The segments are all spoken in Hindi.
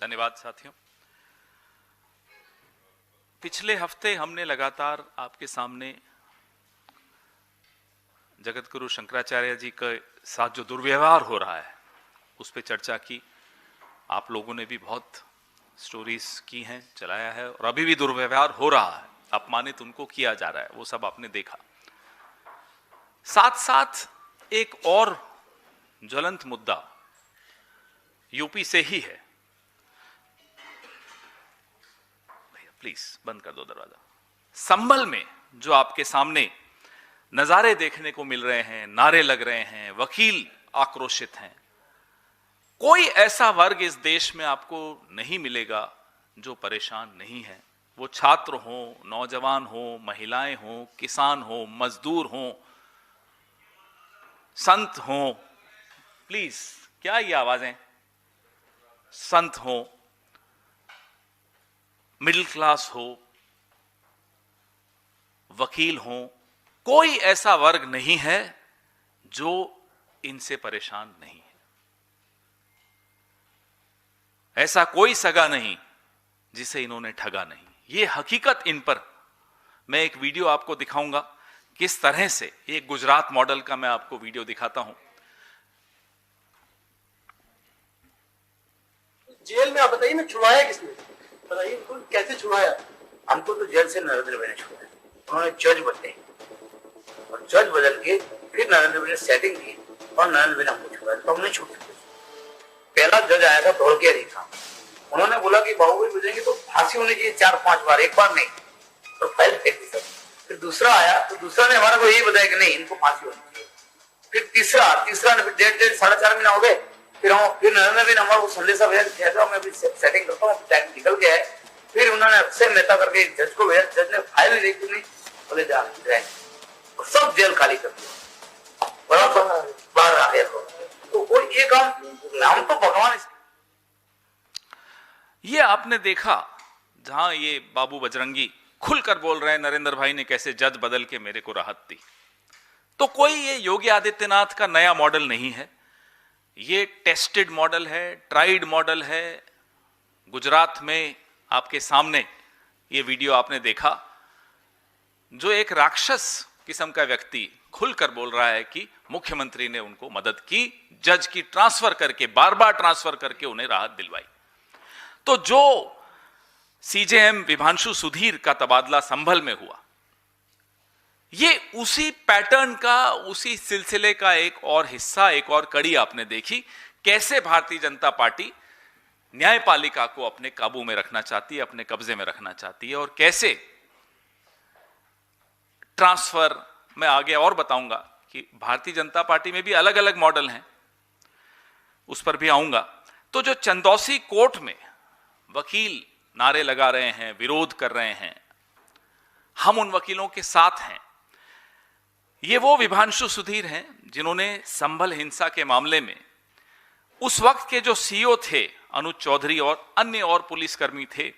धन्यवाद साथियों। पिछले हफ्ते हमने लगातार आपके सामने जगत गुरु शंकराचार्य जी के साथ जो दुर्व्यवहार हो रहा है उस पर चर्चा की। आप लोगों ने भी बहुत स्टोरीज की हैं, चलाया है, और अभी भी दुर्व्यवहार हो रहा है, अपमानित उनको किया जा रहा है, वो सब आपने देखा। साथ साथ एक और ज्वलंत मुद्दा यूपी से ही है। प्लीज बंद कर दो दरवाजा। संभल में जो आपके सामने नजारे देखने को मिल रहे हैं, नारे लग रहे हैं, वकील आक्रोशित हैं। कोई ऐसा वर्ग इस देश में आपको नहीं मिलेगा जो परेशान नहीं है। वो छात्र हो, नौजवान हो, महिलाएं हो, किसान हो, मजदूर हो, संत हो। प्लीज, क्या ये आवाजें? संत हो, मिडिल क्लास हो, वकील हो, कोई ऐसा वर्ग नहीं है जो इनसे परेशान नहीं है। ऐसा कोई सगा नहीं जिसे इन्होंने ठगा नहीं। ये हकीकत इन पर। मैं एक वीडियो आपको दिखाऊंगा किस तरह से, एक गुजरात मॉडल का मैं आपको वीडियो दिखाता हूं। जेल में आप बताइए ना, छुड़वाया किसने? बताइए कैसे छुड़वाया? हमको तो जेल से नरेंद्र भाई ने छुड़वाया। उन्होंने जज बदले और जज बदल के फिर नरेंद्र भाई ने सेटिंग की और नरेंद्र भाई ने हमको छुड़वाया, तो हमने छूट। पहला जज आया था धोलकिया रेखा, उन्होंने बोला कि बाहुबली बजेंगे तो फांसी होनी चाहिए 4-5 बार, एक बार नहीं, तो फाइल फेंक दी सब। फिर दूसरा आया तो दूसरा ने हमारा को यही बताया कि नहीं, इनको फांसी होनी चाहिए। फिर तीसरा ने फिर 1.5-4.5 महीना हो गए। फिर नरेंद्र भाई ने हमारा संदेशा भेजा, मैं अभी सेटिंग करता हूँ, टाइम निकल गया है। फिर उन्होंने अक्षय मेहता करके जज को भेजा, जज ने फाइल नहीं देखी, नहीं बोले जा और सब जेल खाली कर दिया, बाहर आ गया। तो कोई ये काम, नाम तो भगवान। ये आपने देखा जहां ये बाबू बजरंगी खुलकर बोल रहे हैं नरेंद्र भाई ने कैसे जज बदल के मेरे को राहत दी। तो कोई ये योगी आदित्यनाथ का नया मॉडल नहीं है, ये टेस्टेड मॉडल है, ट्राइड मॉडल है। गुजरात में आपके सामने ये वीडियो आपने देखा, जो एक राक्षस किस्म का व्यक्ति खुलकर बोल रहा है कि मुख्यमंत्री ने उनको मदद की, जज की ट्रांसफर करके, बार बार ट्रांसफर करके उन्हें राहत दिलवाई। तो जो सीजेएम विभांशु सुधीर का तबादला संभल में हुआ, ये उसी पैटर्न का, उसी सिलसिले का एक और हिस्सा, एक और कड़ी आपने देखी। कैसे भारतीय जनता पार्टी न्यायपालिका को अपने काबू में रखना चाहती है, अपने कब्जे में रखना चाहती है, और कैसे ट्रांसफर। मैं आगे और बताऊंगा कि भारतीय जनता पार्टी में भी अलग अलग मॉडल हैं, उस पर भी आऊंगा। तो जो चंदौसी कोर्ट में वकील नारे लगा रहे हैं, विरोध कर रहे हैं, हम उन वकीलों के साथ हैं। ये वो विभांशु सुधीर हैं जिन्होंने संभल हिंसा के मामले में उस वक्त के जो सीईओ थे अनुज चौधरी और अन्य और पुलिसकर्मी थे,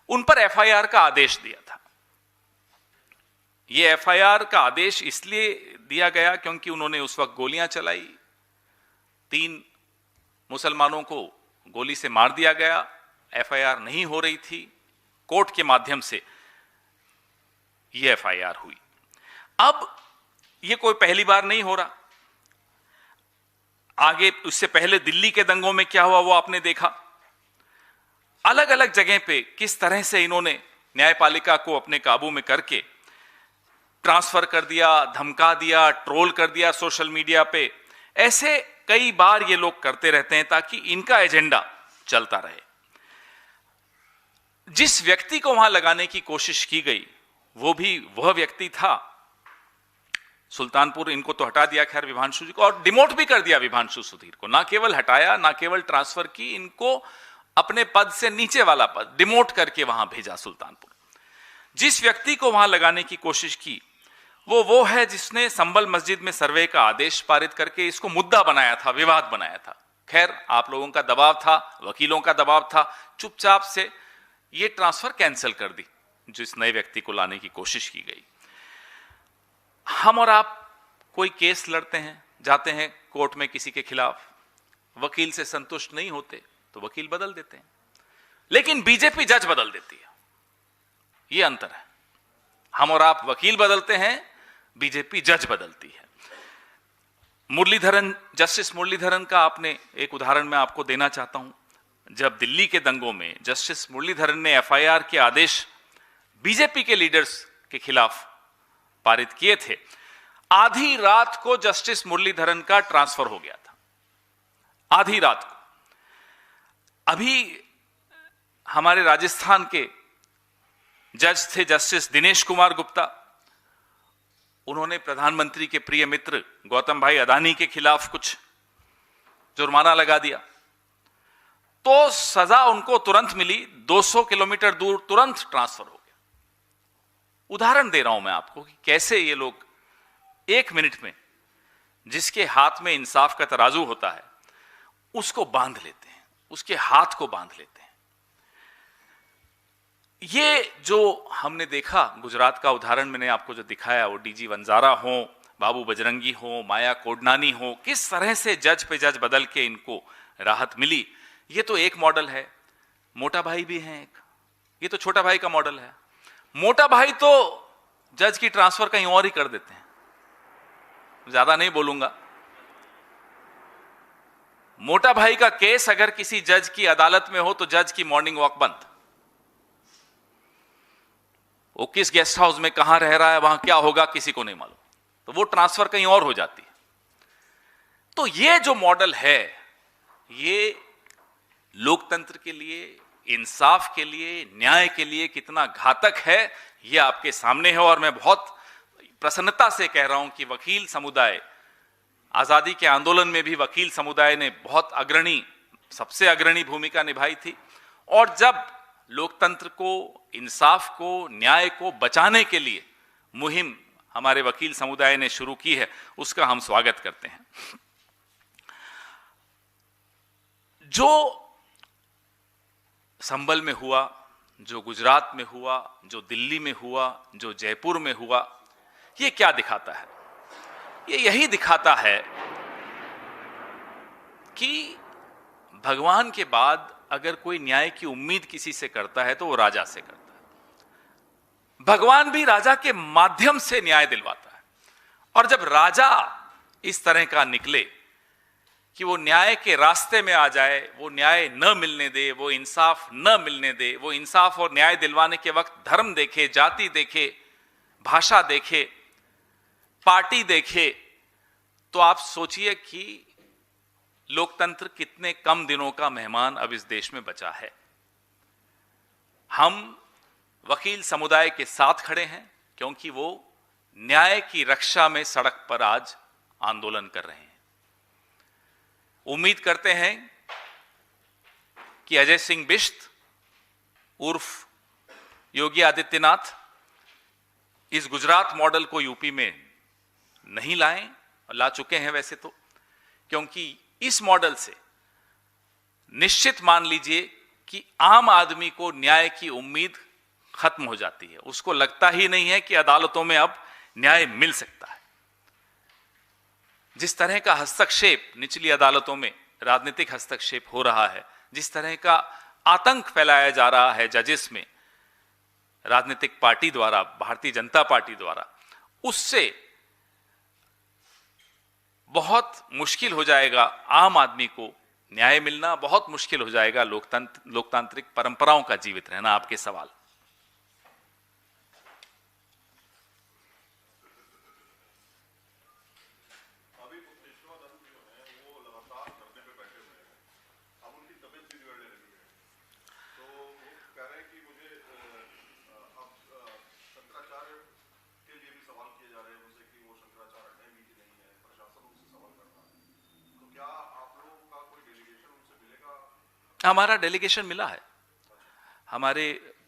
उन पर एफआईआर का आदेश दिया था। ये एफआईआर का आदेश इसलिए दिया गया क्योंकि उन्होंने उस वक्त गोलियां चलाई, 3 मुसलमानों को गोली से मार दिया गया। एफआईआर नहीं हो रही थी, कोर्ट के माध्यम से ये एफआईआर हुई। अब ये कोई पहली बार नहीं हो रहा। आगे उससे पहले दिल्ली के दंगों में क्या हुआ वो आपने देखा। अलग अलग जगह पे किस तरह से इन्होंने न्यायपालिका को अपने काबू में करके ट्रांसफर कर दिया, धमका दिया, ट्रोल कर दिया सोशल मीडिया पे। ऐसे कई बार ये लोग करते रहते हैं ताकि इनका एजेंडा चलता रहे। जिस व्यक्ति को वहां लगाने की कोशिश की गई वो भी वह व्यक्ति था। सुल्तानपुर इनको तो हटा दिया खैर विभांशु जी को, और डिमोट भी कर दिया विभांशु सुधीर को। ना केवल हटाया, ना केवल ट्रांसफर की, इनको अपने पद से नीचे वाला पद डिमोट करके वहां भेजा सुल्तानपुर। जिस व्यक्ति को वहां लगाने की कोशिश की वो है जिसने संभल मस्जिद में सर्वे का आदेश पारित करके इसको मुद्दा बनाया था, विवाद बनाया था। खैर आप लोगों का दबाव था, वकीलों का दबाव था, चुपचाप से ये ट्रांसफर कैंसिल कर दी जिस नए व्यक्ति को लाने की कोशिश की गई। हम और आप कोई केस लड़ते हैं, जाते हैं कोर्ट में किसी के खिलाफ, वकील से संतुष्ट नहीं होते तो वकील बदल देते हैं। लेकिन बीजेपी जज बदल देती है। यह अंतर है। हम और आप वकील बदलते हैं, बीजेपी जज बदलती है। मुरलीधरन, जस्टिस मुरलीधरन का आपने एक उदाहरण मैं आपको देना चाहता हूं। जब दिल्ली के दंगों में जस्टिस मुरलीधरन ने एफआईआर के आदेश बीजेपी के लीडर्स के खिलाफ पारित किए थे, आधी रात को जस्टिस मुरलीधरन का ट्रांसफर हो गया था। आधी रात को। अभी हमारे राजस्थान के जज थे जस्टिस दिनेश कुमार गुप्ता। उन्होंने प्रधानमंत्री के प्रिय मित्र गौतम भाई अडानी के खिलाफ कुछ जुर्माना लगा दिया, तो सजा उनको तुरंत मिली, 200 किलोमीटर दूर तुरंत ट्रांसफर हो गया। उदाहरण दे रहा हूं मैं आपको कि कैसे ये लोग एक मिनट में जिसके हाथ में इंसाफ का तराजू होता है उसको बांध लेते हैं, उसके हाथ को बांध लेते हैं। ये जो हमने देखा, गुजरात का उदाहरण मैंने आपको जो दिखाया, वो डीजी वंजारा हो, बाबू बजरंगी हो, माया कोडनानी हो, किस तरह से जज पे जज बदल के इनको राहत मिली। ये तो एक मॉडल है। मोटा भाई भी है एक, ये तो छोटा भाई का मॉडल है। मोटा भाई तो जज की ट्रांसफर कहीं और ही कर देते हैं, ज्यादा नहीं बोलूंगा। मोटा भाई का केस अगर किसी जज की अदालत में हो तो जज की मॉर्निंग वॉक बंद। वो किस गेस्ट हाउस में कहां रह रहा है, वहां क्या होगा, किसी को नहीं मालूम, तो वो ट्रांसफर कहीं और हो जाती है। तो ये जो मॉडल है, ये लोकतंत्र के लिए, इंसाफ के लिए, न्याय के लिए कितना घातक है, ये आपके सामने है। और मैं बहुत प्रसन्नता से कह रहा हूं कि वकील समुदाय, आजादी के आंदोलन में भी वकील समुदाय ने बहुत अग्रणी, सबसे अग्रणी भूमिका निभाई थी। और जब लोकतंत्र को, इंसाफ को, न्याय को बचाने के लिए मुहिम हमारे वकील समुदाय ने शुरू की है, उसका हम स्वागत करते हैं। जो संभल में हुआ, जो गुजरात में हुआ, जो दिल्ली में हुआ, जो जयपुर में हुआ, ये क्या दिखाता है? ये यही दिखाता है कि भगवान के बाद अगर कोई न्याय की उम्मीद किसी से करता है तो वो राजा से करता है। भगवान भी राजा के माध्यम से न्याय दिलवाता है। और जब राजा इस तरह का निकले कि वो न्याय के रास्ते में आ जाए, वो न्याय न मिलने दे, वो इंसाफ न मिलने दे, वो इंसाफ और न्याय दिलवाने के वक्त धर्म देखे, जाति देखे, भाषा देखे, पार्टी देखे, तो आप सोचिए कि लोकतंत्र कितने कम दिनों का मेहमान अब इस देश में बचा है। हम वकील समुदाय के साथ खड़े हैं क्योंकि वो न्याय की रक्षा में सड़क पर आज आंदोलन कर रहे हैं। उम्मीद करते हैं कि अजय सिंह बिष्ट उर्फ योगी आदित्यनाथ इस गुजरात मॉडल को यूपी में नहीं लाएं, ला चुके हैं वैसे तो, क्योंकि इस मॉडल से निश्चित मान लीजिए कि आम आदमी को न्याय की उम्मीद खत्म हो जाती है। उसको लगता ही नहीं है कि अदालतों में अब न्याय मिल सकता है। जिस तरह का हस्तक्षेप निचली अदालतों में, राजनीतिक हस्तक्षेप हो रहा है, जिस तरह का आतंक फैलाया जा रहा है जजेस में राजनीतिक पार्टी द्वारा, भारतीय जनता पार्टी द्वारा, उससे बहुत मुश्किल हो जाएगा आम आदमी को न्याय मिलना, बहुत मुश्किल हो जाएगा लोकतांत्रिक परंपराओं का जीवित रहना। आपके सवाल। हमारा डेलीगेशन मिला है। हमारे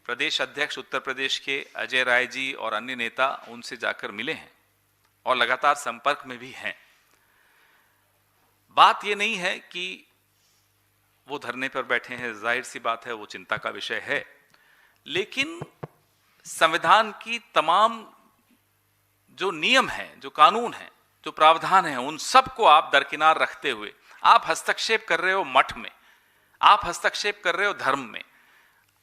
प्रदेश अध्यक्ष उत्तर प्रदेश के अजय राय जी और अन्य नेता उनसे जाकर मिले हैं और लगातार संपर्क में भी हैं। बात यह नहीं है कि वो धरने पर बैठे हैं, जाहिर सी बात है वो चिंता का विषय है, लेकिन संविधान की तमाम जो नियम हैं, जो कानून हैं, जो प्रावधान हैं, उन सबको आप दरकिनार रखते हुए आप हस्तक्षेप कर रहे हो मठ में, आप हस्तक्षेप कर रहे हो धर्म में,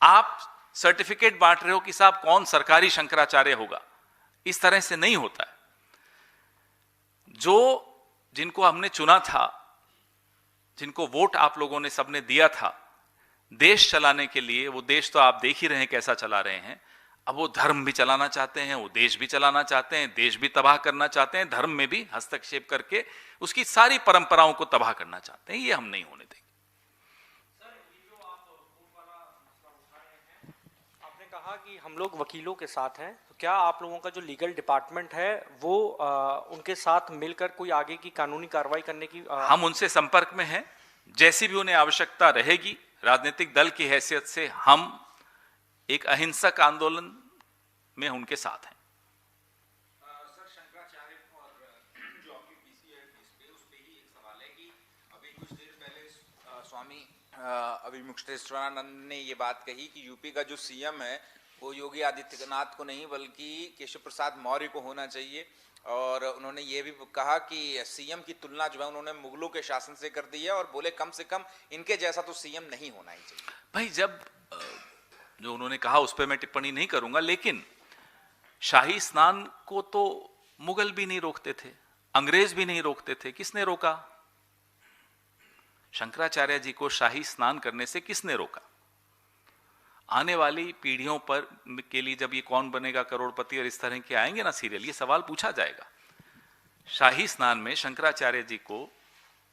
आप सर्टिफिकेट बांट रहे हो कि साहब कौन सरकारी शंकराचार्य होगा, इस तरह से नहीं होता है। जो जिनको हमने चुना था, जिनको वोट आप लोगों ने सबने दिया था देश चलाने के लिए, वो देश तो आप देख ही रहे हैं कैसा चला रहे हैं। अब वो धर्म भी चलाना चाहते हैं, वो देश भी चलाना चाहते हैं, देश भी तबाह करना चाहते हैं, धर्म में भी हस्तक्षेप करके उसकी सारी परंपराओं को तबाह करना चाहते हैं। ये हम नहीं होने देंगे। आपने कहा कि हम लोग वकीलों के साथ हैं, तो क्या आप लोगों का जो लीगल डिपार्टमेंट है वो उनके साथ मिलकर कोई आगे की कानूनी कार्रवाई करने की हम उनसे संपर्क में हैं। जैसी भी उन्हें आवश्यकता रहेगी, राजनीतिक दल की हैसियत से हम एक अहिंसक आंदोलन में उनके साथ हैं। सर, शंकराचार्य और जो आपकी पीसी है उस पे ही एक सवाल है कि अभी कुछ देर पहले स्वामी अभिमुक्तेश्वरानंद ने ये बात कही कि यूपी का जो सीएम है वो योगी आदित्यनाथ को नहीं बल्कि केशव प्रसाद मौर्य को होना चाहिए। और उन्होंने ये भी कहा कि सीएम की तुलना जो है उन्होंने मुगलों के शासन से कर दी है और बोले कम से कम इनके जैसा तो सीएम नहीं होना ही चाहिए। भाई, जब जो उन्होंने कहा उस पर मैं टिप्पणी नहीं करूंगा, लेकिन शाही स्नान को तो मुगल भी नहीं रोकते थे, अंग्रेज भी नहीं रोकते थे। किसने रोका? शंकराचार्य जी को शाही स्नान करने से किसने रोका? आने वाली पीढ़ियों पर के लिए जब ये कौन बनेगा करोड़पति और इस तरह के आएंगे ना सीरियल, ये सवाल पूछा जाएगा। शाही स्नान में शंकराचार्य जी को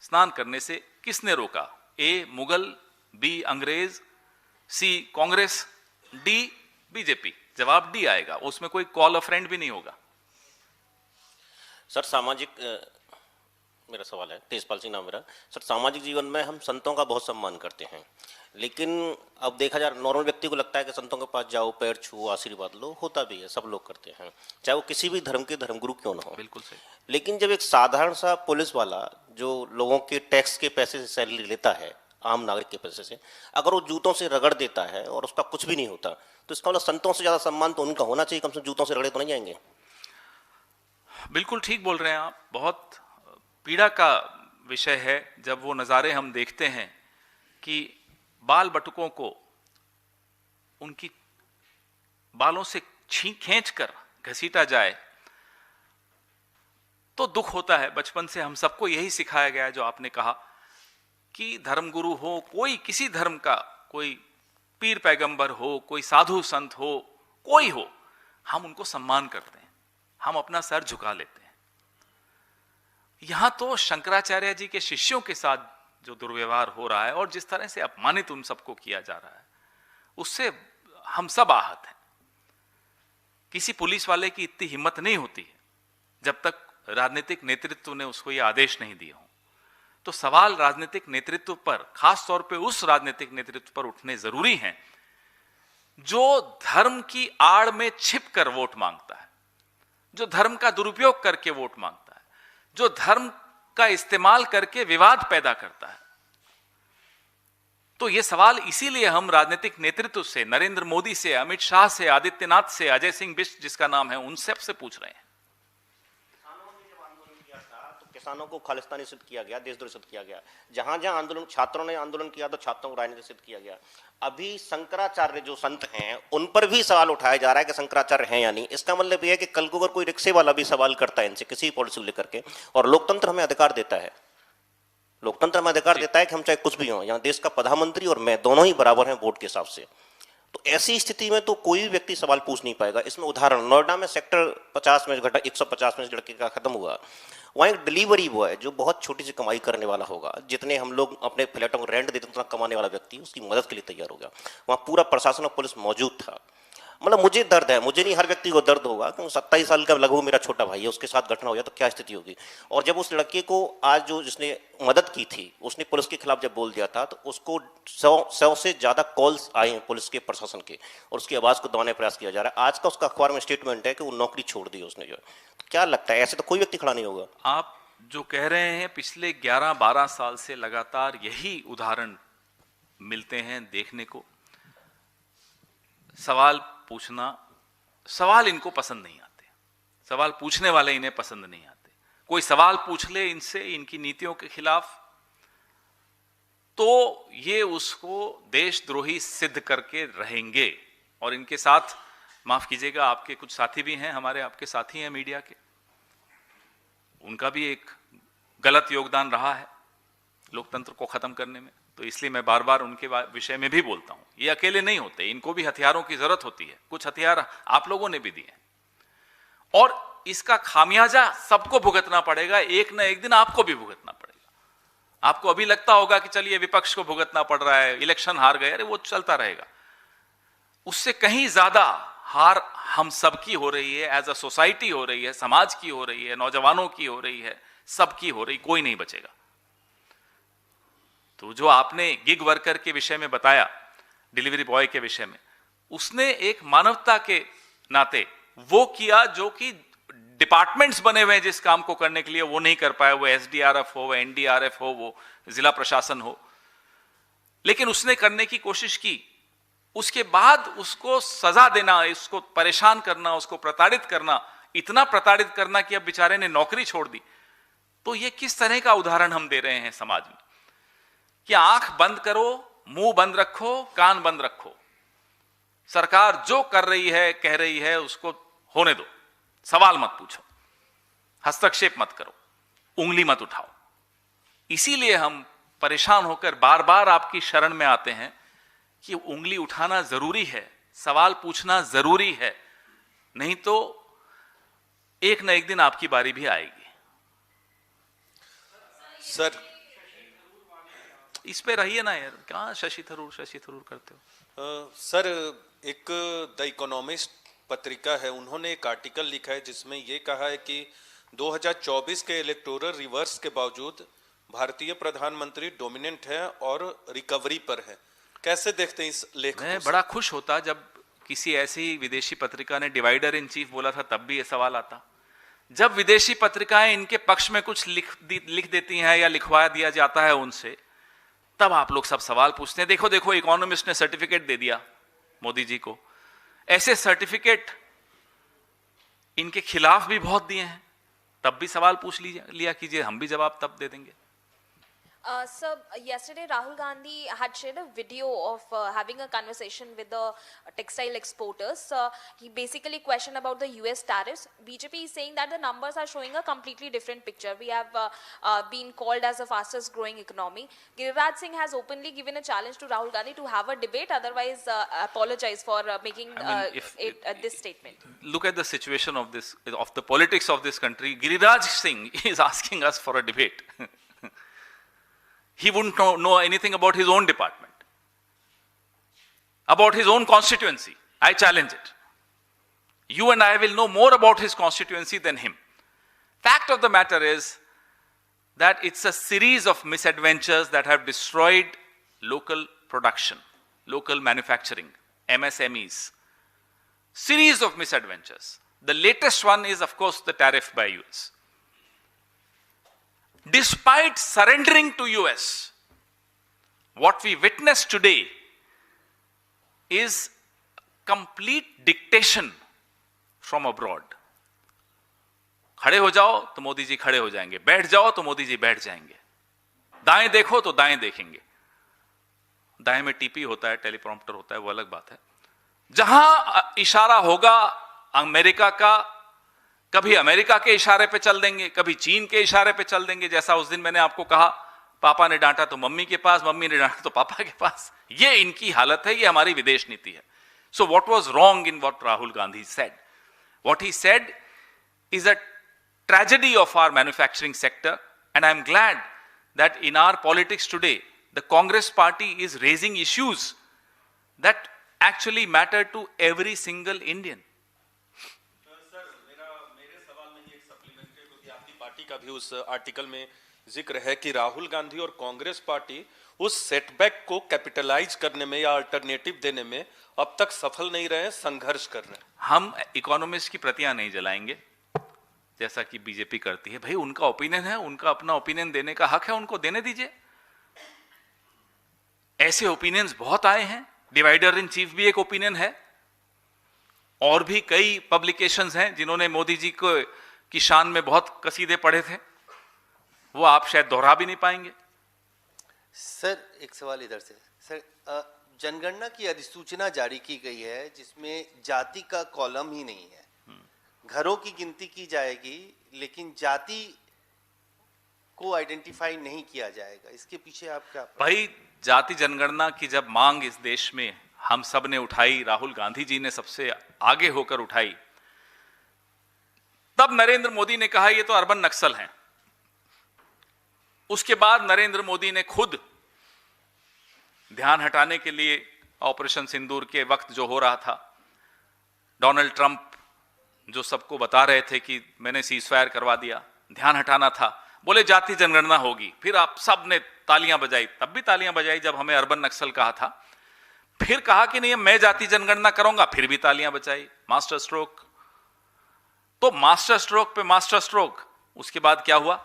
स्नान करने से किसने रोका? ए मुगल, बी अंग्रेज, सी कांग्रेस, डी बीजेपी। जवाब डी आएगा, उसमें कोई कॉल अ फ्रेंड भी नहीं होगा। सर, मेरा सवाल है, तेजपाल सिंह नाम मेरा। सर, सामाजिक जीवन में हम संतों का बहुत सम्मान करते हैं, लेकिन अब देखा जाए नॉर्मल व्यक्ति को लगता है कि संतों के पास जाओ, पैर छुओ, आशीर्वाद लो, होता भी है, सब लोग करते हैं, चाहे वो किसी भी धर्म के धर्मगुरु क्यों ना हो। बिल्कुल सही। लेकिन जब एक साधारण सा पुलिस वाला जो लोगों के टैक्स के पैसे से सैलरी लेता है, आम नागरिक के पैसे से, अगर वो जूतों से रगड़ देता है और उसका कुछ भी नहीं होता, तो इसका मतलब संतों से ज्यादा सम्मान तो उनका होना चाहिए। कम से कम जूतों से रगड़े तो नहीं जाएंगे। बिल्कुल ठीक बोल रहे हैं आप। बहुत पीड़ा का विषय है जब वो नज़ारे हम देखते हैं कि बाल बटुकों को उनकी बालों से खींच कर घसीटा जाए, तो दुख होता है। बचपन से हम सबको यही सिखाया गया है जो आपने कहा कि धर्मगुरु हो, कोई किसी धर्म का, कोई पीर पैगंबर हो, कोई साधु संत हो, कोई हो, हम उनको सम्मान करते हैं, हम अपना सर झुका लेते हैं। यहां तो शंकराचार्य जी के शिष्यों के साथ जो दुर्व्यवहार हो रहा है और जिस तरह से अपमानित उन सबको किया जा रहा है, उससे हम सब आहत हैं। किसी पुलिस वाले की इतनी हिम्मत नहीं होती है जब तक राजनीतिक नेतृत्व ने उसको ये आदेश नहीं दिए हों। तो सवाल राजनीतिक नेतृत्व पर, खास तौर पे उस राजनीतिक नेतृत्व पर उठने जरूरी हैं जो धर्म की आड़ में छिप कर वोट मांगता है, जो धर्म का दुरुपयोग करके वोट मांगता है, जो धर्म का इस्तेमाल करके विवाद पैदा करता है। तो यह सवाल इसीलिए हम राजनीतिक नेतृत्व से, नरेंद्र मोदी से, अमित शाह से, आदित्यनाथ से, अजय सिंह बिष्ट जिसका नाम है, उन सबसे पूछ रहे हैं। किसानों को खालिस्तानी सिद्ध किया गया, देशद्रोही सिद्ध किया गया। जहां जहां आंदोलन, छात्रों ने आंदोलन किया तो छात्रों को राजनीतिक सिद्ध किया गया। अभी शंकराचार्य जो संत हैं उन पर भी सवाल उठाया जा रहा है कि शंकराचार्य हैं या नहीं। इसका मतलब यह है कि कल को अगर कोई रिक्शे वाला भी सवाल करता है इनसे किसी पॉलिसी को लेकर के, और लोकतंत्र हमें अधिकार देता है, लोकतंत्र हमें अधिकार देता है कि हम चाहे कुछ भी हों, यहाँ देश का प्रधानमंत्री और मैं दोनों ही बराबर हैं वोट के हिसाब से। तो ऐसी स्थिति में तो कोई भी व्यक्ति सवाल पूछ नहीं पाएगा। इसमें उदाहरण, नोएडा में सेक्टर 50 में घटा 150 में लड़के का खत्म हुआ, वहाँ एक डिलीवरी बॉय जो बहुत छोटी सी कमाई करने वाला होगा, जितने हम लोग अपने फ्लैटों को रेंट देते उतना कमाने वाला व्यक्ति उसकी मदद के लिए तैयार हो गया। वहाँ पूरा प्रशासन और पुलिस मौजूद था। मतलब मुझे दर्द है, मुझे नहीं, हर व्यक्ति को दर्द होगा कि 27 साल का लगभग मेरा छोटा भाई है, उसके साथ घटना हो गया तो क्या स्थिति होगी। और जब उस लड़के को आज जो जिसने मदद की थी उसने पुलिस के खिलाफ जब बोल दिया था, तो उसको 100 से ज़्यादा कॉल्स आए हैं पुलिस के, प्रशासन के, और उसकी आवाज़ को दबाने का प्रयास किया जा रहा है। आज का उसका अखबार में स्टेटमेंट है कि वो नौकरी छोड़ दी उसने। जो क्या लगता है, ऐसे तो कोई व्यक्ति खड़ा नहीं होगा। आप जो कह रहे हैं, पिछले 11-12 साल से लगातार यही उदाहरण मिलते हैं देखने को। सवाल पूछना, सवाल इनको पसंद नहीं आते, सवाल पूछने वाले इन्हें पसंद नहीं आते। कोई सवाल पूछ ले इनसे, इनकी नीतियों के खिलाफ, तो ये उसको देशद्रोही सिद्ध करके रहेंगे। और इनके साथ, माफ कीजिएगा, आपके कुछ साथी भी हैं, हमारे आपके साथी हैं मीडिया के, उनका भी एक गलत योगदान रहा है लोकतंत्र को खत्म करने में। तो इसलिए मैं बार बार उनके विषय में भी बोलता हूं। ये अकेले नहीं होते, इनको भी हथियारों की जरूरत होती है। कुछ हथियार आप लोगों ने भी दिए हैं और इसका खामियाजा सबको भुगतना पड़ेगा। एक ना एक दिन आपको भी भुगतना पड़ेगा। आपको अभी लगता होगा कि चलिए विपक्ष को भुगतना पड़ रहा है, इलेक्शन हार गए, अरे वो चलता रहेगा। उससे कहीं ज्यादा हार हम सबकी हो रही है, एज अ सोसाइटी हो रही है, समाज की हो रही है, नौजवानों की हो रही है, सबकी हो रही, कोई नहीं बचेगा। तो जो आपने गिग वर्कर के विषय में बताया, डिलीवरी बॉय के विषय में, उसने एक मानवता के नाते वो किया जो कि डिपार्टमेंट्स बने हुए हैं जिस काम को करने के लिए, वो नहीं कर पाए। वो एसडीआरएफ हो, वो एनडीआरएफ हो, वो जिला प्रशासन हो, लेकिन उसने करने की कोशिश की। उसके बाद उसको सजा देना, इसको परेशान करना, उसको प्रताड़ित करना, इतना प्रताड़ित करना कि अब बेचारे ने नौकरी छोड़ दी। तो ये किस तरह का उदाहरण हम दे रहे हैं समाज में कि आंख बंद करो, मुंह बंद रखो, कान बंद रखो, सरकार जो कर रही है, कह रही है, उसको होने दो, सवाल मत पूछो, हस्तक्षेप मत करो, उंगली मत उठाओ। इसीलिए हम परेशान होकर बार बार आपकी शरण में आते हैं कि उंगली उठाना जरूरी है, सवाल पूछना जरूरी है, नहीं तो एक न एक दिन आपकी बारी भी आएगी। सर, इस पे रहिए ना यार, क्या शशि थरूर करते हो। सर, एक द इकोनॉमिस्ट पत्रिका है, उन्होंने एक आर्टिकल लिखा है जिसमें यह कहा है कि 2024 के इलेक्टोरल रिवर्स के बावजूद भारतीय प्रधानमंत्री डोमिनेंट है और रिकवरी पर है। कैसे देखते हैं इस लेख को? मैं बड़ा खुश होता जब किसी ऐसी विदेशी पत्रिका ने डिवाइडर इन चीफ बोला था, तब भी ये सवाल आता। जब विदेशी पत्रिकाएं इनके पक्ष में कुछ लिख देती हैं या लिखवा दिया जाता है उनसे, तब आप लोग सब सवाल पूछते हैं। देखो देखो, इकोनॉमिस्ट ने सर्टिफिकेट दे दिया मोदी जी को। ऐसे सर्टिफिकेट इनके खिलाफ भी बहुत दिए हैं, तब भी सवाल पूछ लिया कीजिए, हम भी जवाब तब दे देंगे। Sir, yesterday Rahul Gandhi had shared a video of having a conversation with the textile exporters. He basically questioned about the US tariffs. BJP is saying that the numbers are showing a completely different picture. We have been called as the fastest growing economy. Giriraj Singh has openly given a challenge to Rahul Gandhi to have a debate, otherwise apologize for making this statement. Look at the situation of the politics of this country. Giriraj Singh is asking us for a debate. He wouldn't know anything about his own department, about his own constituency. I challenge it. You and I will know more about his constituency than him. Fact of the matter is that it's a series of misadventures that have destroyed local production, local manufacturing, MSMEs. Series of misadventures. The latest one is, of course, the tariff by US. Despite surrendering to US, what we witness today is complete dictation from abroad. खड़े हो जाओ तो मोदी जी खड़े हो जाएंगे, बैठ जाओ तो मोदी जी बैठ जाएंगे, दाएं देखो तो दाएं देखेंगे। दाएं में टीपी होता है, टेलीप्रॉम्प्टर होता है, वो अलग बात है। जहां इशारा होगा अमेरिका का, कभी अमेरिका के इशारे पे चल देंगे, कभी चीन के इशारे पे चल देंगे। जैसा उस दिन मैंने आपको कहा, पापा ने डांटा तो मम्मी के पास, मम्मी ने डांटा तो पापा के पास। ये इनकी हालत है, ये हमारी विदेश नीति है। So what was wrong in what Rahul Gandhi said? What he said is a tragedy of our manufacturing sector, and I am glad that in our politics today the Congress party is raising issues that actually matter to every single Indian. Sir, मेरे सवाल में एक सप्लीमेंट है, क्योंकि आपकी पार्टी का भी उस आर्टिकल में जिक्र है कि राहुल गांधी और कांग्रेस पार्टी उस सेटबैक को कैपिटलाइज करने में या अल्टरनेटिव देने में अब तक सफल नहीं रहे, संघर्ष कर रहे हैं। हम इकोनॉमिस्ट की प्रतियां नहीं जलाएंगे जैसा कि बीजेपी करती है। भाई उनका ओपिनियन है, उनका अपना ओपिनियन देने का हक है, उनको देने दीजिए। ऐसे ओपिनियंस बहुत आए हैं, डिवाइडर इन चीफ भी एक ओपिनियन है, और भी कई पब्लिकेशंस हैं जिन्होंने मोदी जी को की शान में बहुत कसीदे पढ़े थे, वो आप शायद दोहरा भी नहीं पाएंगे। सर एक सवाल इधर से सर, जनगणना की अधिसूचना जारी की गई है जिसमें जाति का कॉलम ही नहीं है। घरों की गिनती की जाएगी लेकिन जाति को आइडेंटिफाई नहीं किया जाएगा, इसके पीछे आप क्या? भाई, जाति जनगणना की जब मांग इस देश में हम सब ने उठाई, राहुल गांधी जी ने सबसे आगे होकर उठाई, तब नरेंद्र मोदी ने कहा ये तो अर्बन नक्सल हैं। उसके बाद नरेंद्र मोदी ने खुद ध्यान हटाने के लिए ऑपरेशन सिंदूर के वक्त जो हो रहा था, डोनाल्ड ट्रंप जो सबको बता रहे थे कि मैंने सीजफायर करवा दिया, ध्यान हटाना था, बोले जाति जनगणना होगी। फिर आप सब ने तालियां बजाई, तब भी तालियां बजाई जब हमें अर्बन नक्सल कहा था। फिर कहा कि नहीं मैं जाति जनगणना करूंगा, फिर भी तालियां बजाई। मास्टर स्ट्रोक, तो मास्टर स्ट्रोक पे मास्टर स्ट्रोक। उसके बाद क्या हुआ?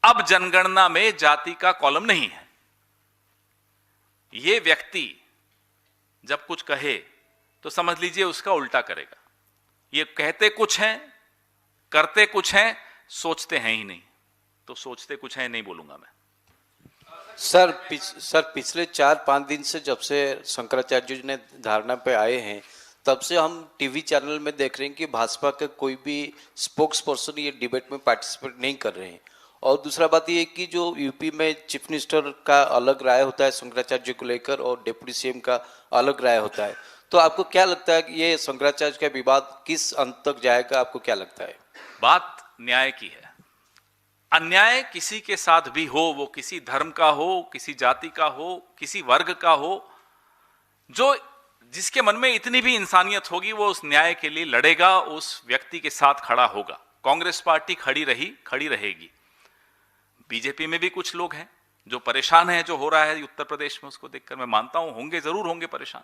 अब जनगणना में जाति का कॉलम नहीं है। ये व्यक्ति जब कुछ कहे तो समझ लीजिए उसका उल्टा करेगा। ये कहते कुछ हैं, करते कुछ हैं, सोचते हैं ही नहीं। तो सोचते कुछ हैं नहीं बोलूंगा मैं। सर पिछले 4-5 दिन से जब से शंकराचार्य जी ने धारणा पे आए हैं, तब से हम टीवी चैनल में देख रहे हैं कि भाजपा के कोई भी स्पोक्स पर्सन ये डिबेट में पार्टिसिपेट नहीं कर रहे हैं। और दूसरा बात ये कि जो यूपी में चीफ मिनिस्टर का अलग राय होता है शंकराचार्य को लेकर और डिप्टी सीएम का अलग राय होता है, तो आपको क्या लगता है कि ये शंकराचार्य का विवाद किस अंत तक जाएगा? आपको क्या लगता है? बात न्याय की है। अन्याय किसी के साथ भी हो, वो किसी धर्म का हो, किसी जाति का हो, किसी वर्ग का हो, जो जिसके मन में इतनी भी इंसानियत होगी वो उस न्याय के लिए लड़ेगा, उस व्यक्ति के साथ खड़ा होगा। कांग्रेस पार्टी खड़ी रही, खड़ी रहेगी। बीजेपी में भी कुछ लोग हैं जो परेशान हैं, जो हो रहा है उत्तर प्रदेश में, उसको देखकर मैं मानता हूं होंगे, जरूर होंगे परेशान,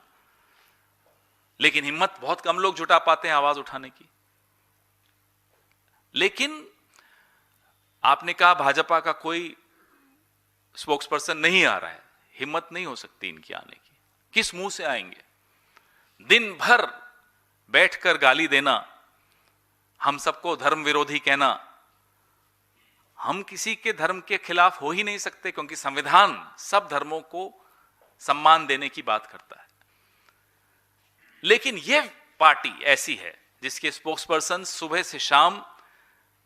लेकिन हिम्मत बहुत कम लोग जुटा पाते हैं आवाज उठाने की। लेकिन आपने कहा भाजपा का कोई स्पोक्सपर्सन नहीं आ रहा है, हिम्मत नहीं हो सकती इनकी आने की। किस मुंह से आएंगे? दिन भर बैठकर गाली देना, हम सबको धर्म विरोधी कहना। हम किसी के धर्म के खिलाफ हो ही नहीं सकते, क्योंकि संविधान सब धर्मों को सम्मान देने की बात करता है। लेकिन यह पार्टी ऐसी है जिसके स्पोक्सपर्सन सुबह से शाम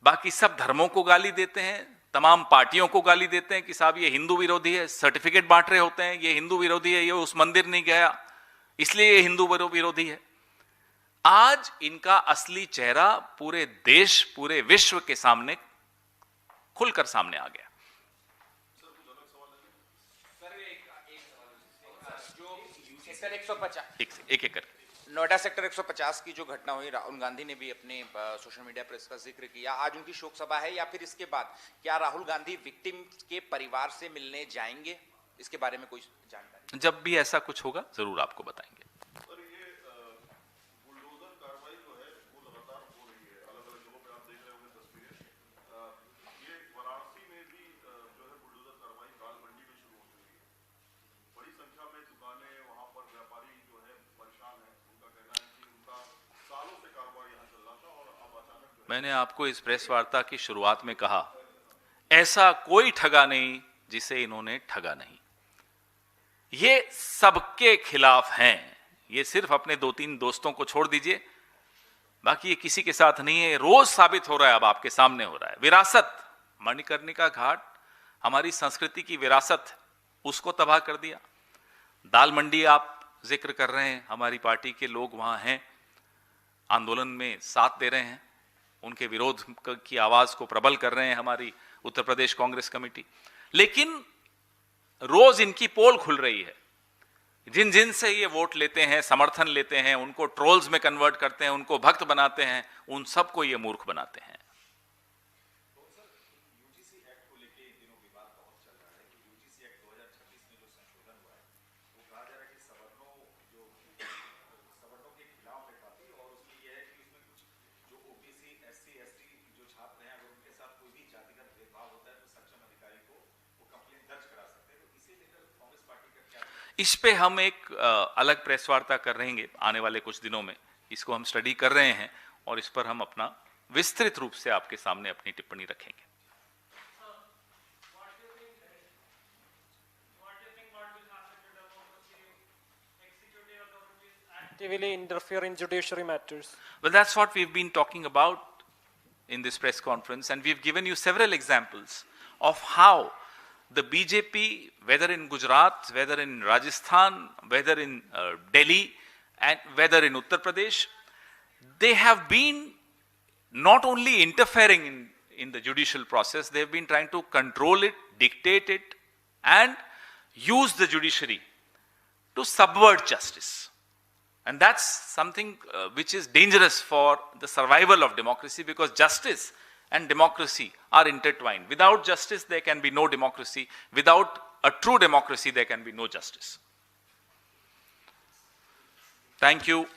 बाकी सब धर्मों को गाली देते हैं, तमाम पार्टियों को गाली देते हैं कि साहब ये हिंदू विरोधी है, सर्टिफिकेट बांट रहे होते हैं, ये हिंदू विरोधी है, ये उस मंदिर नहीं गया इसलिए ये हिंदू विरोधी है। आज इनका असली चेहरा पूरे देश, पूरे विश्व के सामने खुलकर सामने आ गया। सर 150 एक करके नोएडा सेक्टर 150 की जो घटना हुई, राहुल गांधी ने भी अपने सोशल मीडिया पर इसका जिक्र किया। आज उनकी शोक सभा है, या फिर इसके बाद क्या राहुल गांधी विक्टिम के परिवार से मिलने जाएंगे? इसके बारे में कोई जानकारी? जब भी ऐसा कुछ होगा जरूर आपको बताएंगे। मैंने आपको इस प्रेस वार्ता की शुरुआत में कहा, ऐसा कोई ठगा नहीं जिसे इन्होंने ठगा नहीं। ये सबके खिलाफ हैं। ये सिर्फ अपने 2-3 दोस्तों को छोड़ दीजिए, बाकी ये किसी के साथ नहीं है। रोज साबित हो रहा है, अब आपके सामने हो रहा है। विरासत, मणिकर्णिका घाट हमारी संस्कृति की विरासत, उसको तबाह कर दिया। दाल मंडी आप जिक्र कर रहे हैं, हमारी पार्टी के लोग वहां हैं, आंदोलन में साथ दे रहे हैं, उनके विरोध की आवाज को प्रबल कर रहे हैं हमारी उत्तर प्रदेश कांग्रेस कमेटी। लेकिन रोज इनकी पोल खुल रही है। जिन जिन से ये वोट लेते हैं, समर्थन लेते हैं, उनको ट्रोल्स में कन्वर्ट करते हैं, उनको भक्त बनाते हैं, उन सबको ये मूर्ख बनाते हैं। इस पे हम एक अलग प्रेस वार्ता कर रहेंगे आने वाले कुछ दिनों में। इसको हम स्टडी कर रहे हैं और इस पर हम अपना विस्तृत रूप से आपके सामने अपनी टिप्पणी रखेंगे। Heavily interfere in judiciary matters. Well, that's what we've been talking about in this press conference, and we've given you several examples of how the BJP, whether in Gujarat, whether in Rajasthan, whether in Delhi, and whether in Uttar Pradesh, they have been not only interfering in the judicial process, they have been trying to control it, dictate it, and use the judiciary to subvert justice. And that's something which is dangerous for the survival of democracy, because justice and democracy are intertwined. Without justice, there can be no democracy. Without a true democracy, there can be no justice. Thank you.